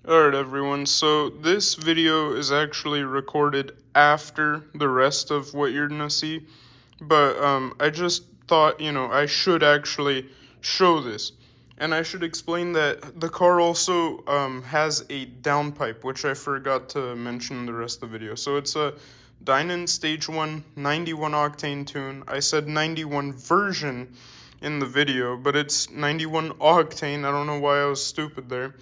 Alright everyone, so this video is actually recorded after the rest of what you're gonna see, but I just thought, I should actually show this. And I should explain that the car also has a downpipe, which I forgot to mention in the rest of the video. So it's a Dinan Stage 1 91 octane tune. I said 91 version in the video, but it's 91 octane. I don't know why I was stupid there.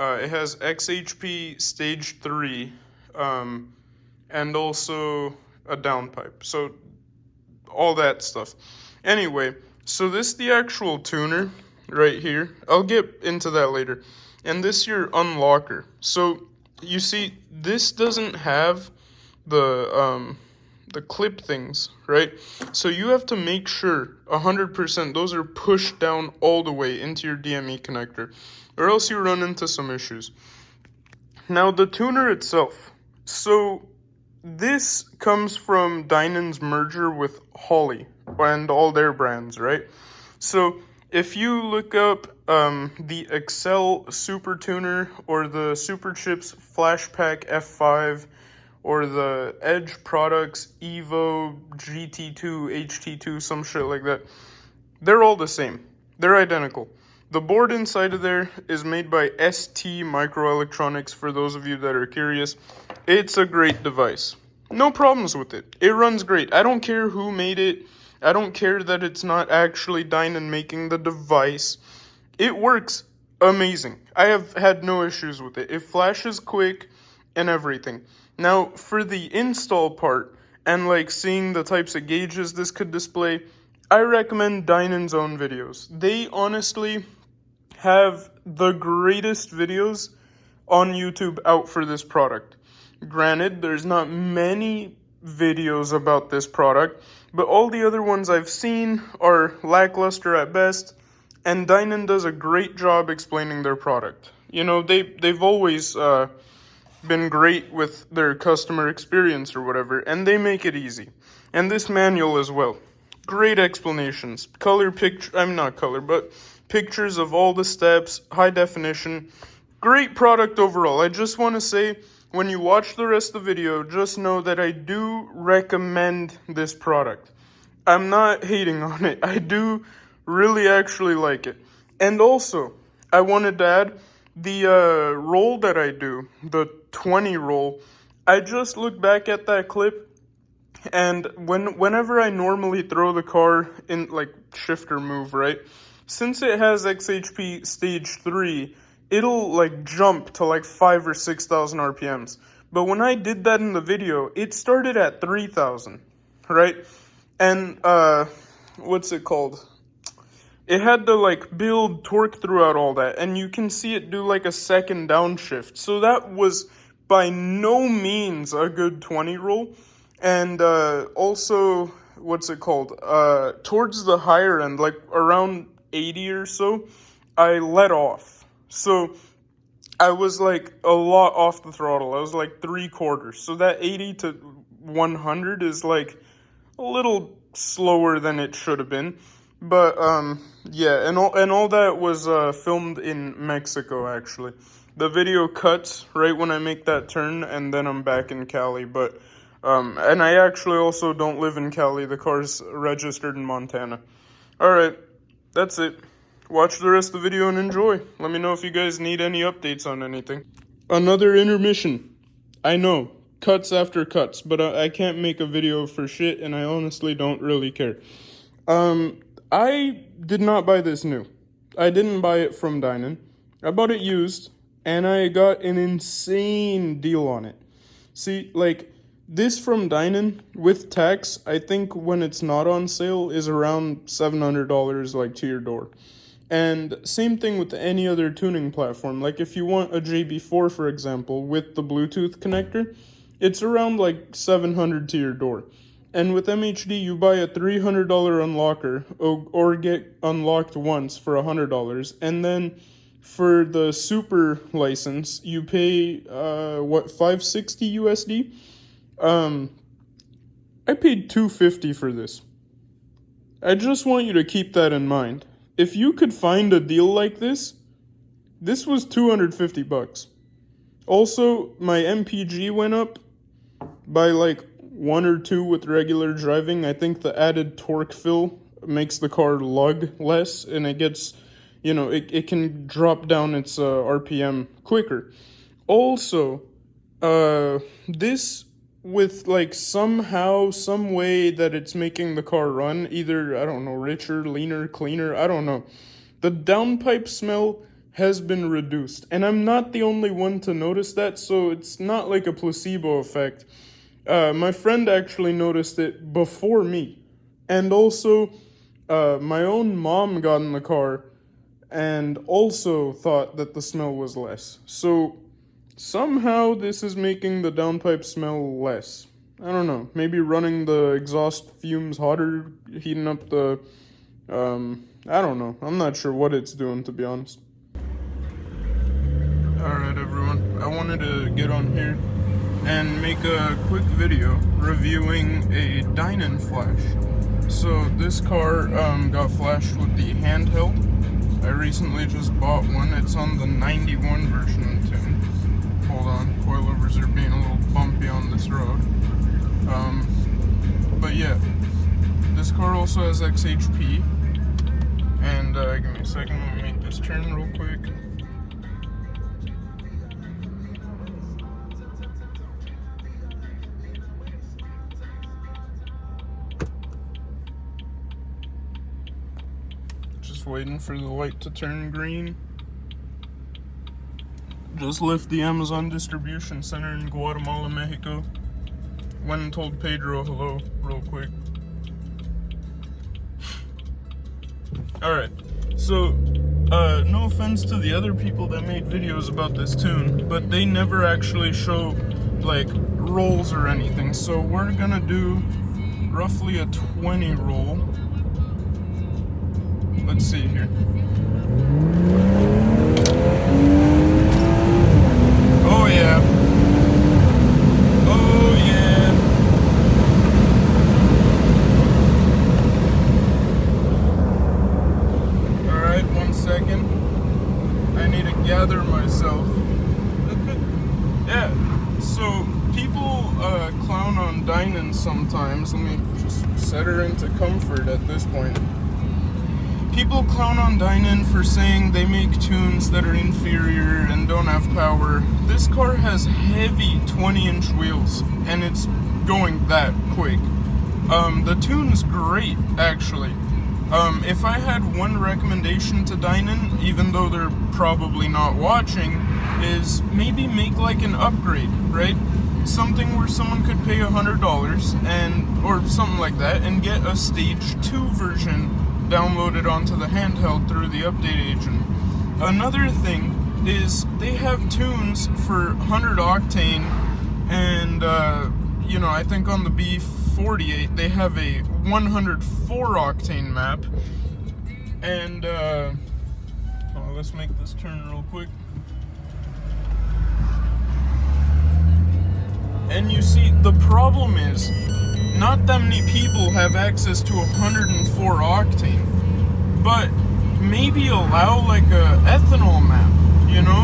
It has XHP Stage 3, and also a downpipe. So, all that stuff. Anyway, so this is the actual tuner right here. I'll get into that later. And this your unlocker. So, you see, this doesn't have the clip things, right? So you have to make sure 100% those are pushed down all the way into your DME connector, or else you run into some issues. Now the tuner itself. So this comes from Dinan's merger with Holley and all their brands, right? So if you look up the Excel Super Tuner or the Super Chips Flashpack F5 or the Edge Products Evo GT2 HT2, some shit like that, they're all the same. They're identical. The board inside of there is made by ST Microelectronics, for those of you that are curious. It's a great device. No problems with it. It runs great. I don't care who made it. I don't care that it's not actually Dinan making the device. It works amazing. I have had no issues with it. It flashes quick and everything. Now, for the install part and like seeing the types of gauges this could display, I recommend Dinan's own videos. They honestly have the greatest videos on YouTube out for this product. Granted, there's not many videos about this product, but all the other ones I've seen are lackluster at best, and Dinan does a great job explaining their product. You know, they've always been great with their customer experience or whatever, and they make it easy. And this manual as well. Great explanations. Not color, but pictures of all the steps, high definition. Great product overall. I just want to say, when you watch the rest of the video, just know that I do recommend this product. I'm not hating on it. I do really actually like it. And also, I wanted to add, the roll that I do, the 20 roll, I just look back at that clip, and whenever I normally throw the car in, like, shift or move, right? Since it has XHP Stage 3, it'll, like, jump to, like, 5,000 or 6,000 RPMs. But when I did that in the video, it started at 3,000, right? And, what's it called? It had to, like, build torque throughout all that, and you can see it do, like, a second downshift. So that was by no means a good 20 roll. And also, what's it called? Towards the higher end, like around 80 or so, I let off. So I was like a lot off the throttle. I was like 3/4. So that 80 to 100 is like a little slower than it should have been. But yeah, and all that was filmed in Mexico actually. The video cuts right when I make that turn, and then I'm back in Cali. But and I actually also don't live in Cali. The car's registered in Montana. Alright, that's it. Watch the rest of the video and enjoy. Let me know if you guys need any updates on anything. Another intermission. I know, cuts after cuts, but I can't make a video for shit, and I honestly don't really care. I did not buy this new. I didn't buy it from Dinan. I bought it used, and I got an insane deal on it. See, like, this from Dinan, with tax, I think when it's not on sale, is around $700, like, to your door. And same thing with any other tuning platform. Like, if you want a JB4, for example, with the Bluetooth connector, it's around, like, $700 to your door. And with MHD, you buy a $300 unlocker, or get unlocked once for $100, and then for the super license, you pay, $560 USD? I paid $250 for this. I just want you to keep that in mind. If you could find a deal like this was $250. Also, my MPG went up by like 1 or 2 with regular driving. I think the added torque fill makes the car lug less, and it gets, it can drop down its RPM quicker. Also, this with like somehow, some way that it's making the car run, either, I don't know, richer, leaner, cleaner, I don't know. The downpipe smell has been reduced, and I'm not the only one to notice that, so it's not like a placebo effect. My friend actually noticed it before me, and also my own mom got in the car and also thought that the smell was less. So somehow this is making the downpipe smell less. I don't know, maybe running the exhaust fumes hotter, heating up the, I don't know. I'm not sure what it's doing, to be honest. Alright everyone, I wanted to get on here and make a quick video reviewing a Dinan flash. So this car got flashed with the Handheld. I recently just bought one. It's on the 91 version of the tune. Hold on, coilovers are being a little bumpy on this road. But yeah, this car also has XHP. And give me a second, let me make this turn real quick. Just waiting for the light to turn green. Just left the Amazon distribution center in Guatemala, Mexico. Went and told Pedro hello real quick. Alright, so no offense to the other people that made videos about this tune, but they never actually show like rolls or anything. So we're gonna do roughly a 20 roll. Let's see here. Oh yeah. Oh yeah. Alright, 1 second. I need to gather myself. Yeah, so people clown on Dinan sometimes. Let me just set her into comfort at this point. People clown on Dinan for saying they make tunes that are inferior and don't have power. This car has heavy 20-inch wheels, and it's going that quick. The tune's great, actually. If I had one recommendation to Dinan, even though they're probably not watching, is maybe make like an upgrade, right? Something where someone could pay $100 and or something like that and get a stage 2 version downloaded onto the Handheld through the update agent. Another thing is they have tunes for 100 octane and I think on the B58 they have a 104 octane map. And let's make this turn real quick. And you see, the problem is not that many people have access to 104 octane, but maybe allow like a ethanol map,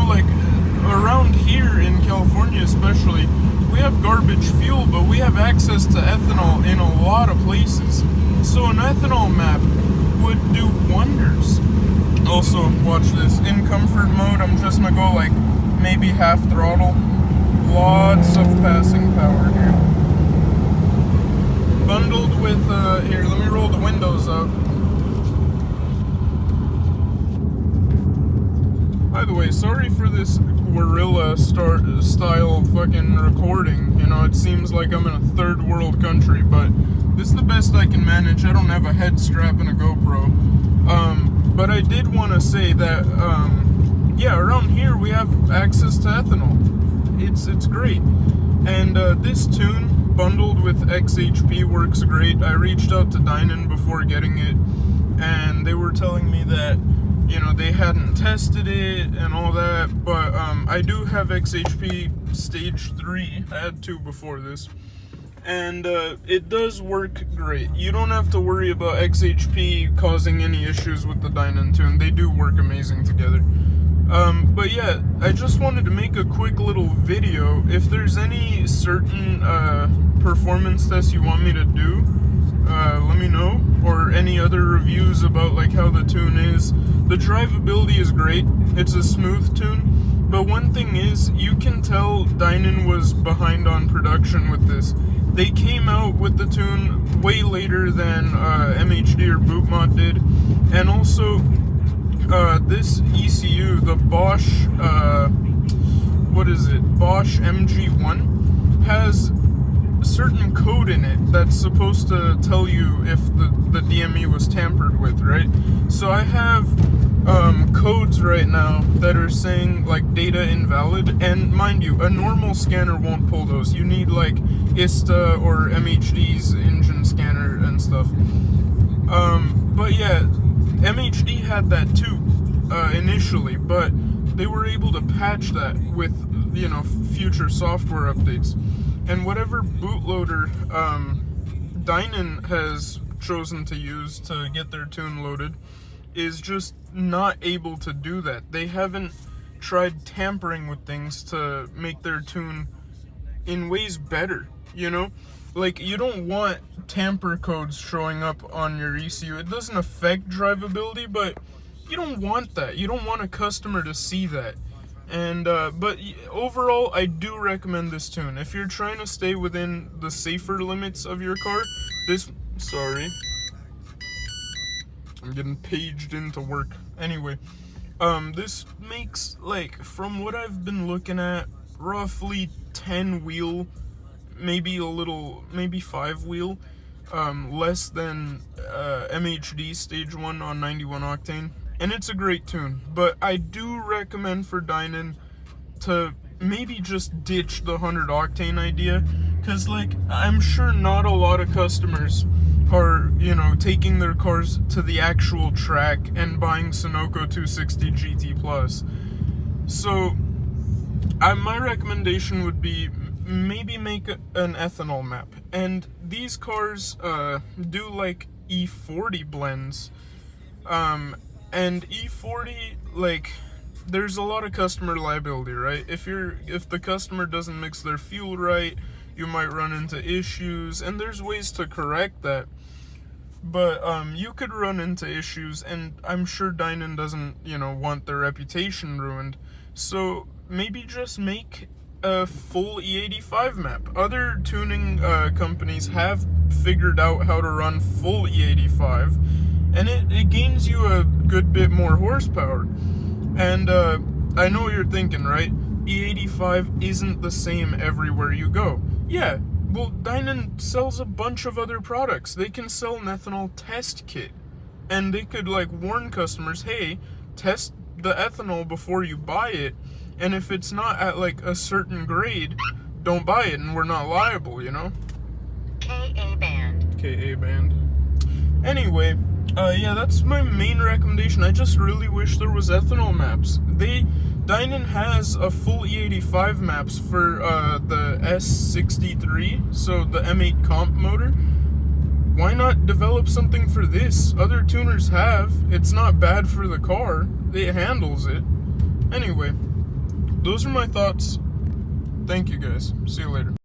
like around here in California especially, we have garbage fuel, but we have access to ethanol in a lot of places. So an ethanol map would do wonders. Also, watch this, in comfort mode, I'm just gonna go like maybe half throttle. Lots of passing power here. Bundled with, here, let me roll the windows up. By the way, sorry for this guerrilla style fucking recording. It seems like I'm in a third world country, but this is the best I can manage. I don't have a head strap and a GoPro. But I did want to say that, yeah, around here we have access to ethanol. It's great. And this tune, bundled with XHP, works great. I reached out to Dinan before getting it, and they were telling me that, they hadn't tested it and all that, but I do have XHP stage 3. I had 2 before this. And it does work great. You don't have to worry about XHP causing any issues with the Dinan tune. They do work amazing together. But yeah, I just wanted to make a quick little video. If there's any certain performance tests you want me to do, let me know, or any other reviews about like how the tune is. The drivability is great. It's a smooth tune, but one thing is, you can tell Dinan was behind on production with this. They came out with the tune way later than MHD or Bootmod did, and also this ECU, the Bosch, Bosch MG1, has certain code in it that's supposed to tell you if the DME was tampered with, right? So I have codes right now that are saying like data invalid, and mind you, a normal scanner won't pull those. You need like ISTA or MHD's engine scanner and stuff. But yeah, MHD had that too initially, but they were able to patch that with, you know, future software updates. And whatever bootloader Dinan has chosen to use to get their tune loaded is just not able to do that. They haven't tried tampering with things to make their tune in ways better, you know? Like, you don't want tamper codes showing up on your ECU. It doesn't affect drivability, but you don't want that. You don't want a customer to see that. And but overall, I do recommend this tune. If you're trying to stay within the safer limits of your car, sorry, I'm getting paged into work. Anyway, this makes, like, from what I've been looking at, roughly 10 wheel, maybe 5 wheel, less than MHD stage 1 on 91 octane. And it's a great tune, but I do recommend for Dinan to maybe just ditch the 100 octane idea, because, like, I'm sure not a lot of customers are, you know, taking their cars to the actual track and buying Sunoco 260 GT Plus. So my recommendation would be maybe make an ethanol map. And these cars do like E40 blends. And E40, like, there's a lot of customer liability, right? If the customer doesn't mix their fuel right, you might run into issues, and there's ways to correct that. But you could run into issues, and I'm sure Dinan doesn't, you know, want their reputation ruined. So maybe just make a full E85 map. Other tuning companies have figured out how to run full E85, and it gains you a good bit more horsepower. And I know what you're thinking, right? E85 isn't the same everywhere you go. Yeah, well, Dinan sells a bunch of other products. They can sell an ethanol test kit, and they could, like, warn customers, hey, test the ethanol before you buy it, and if it's not at, like, a certain grade, don't buy it, and we're not liable, you know? KA band. Anyway, yeah, that's my main recommendation. I just really wish there was ethanol maps. Dinan has a full E85 maps for the S63, so the M8 comp motor. Why not develop something for this? Other tuners have. It's not bad for the car. It handles it. Anyway, those are my thoughts. Thank you guys. See you later.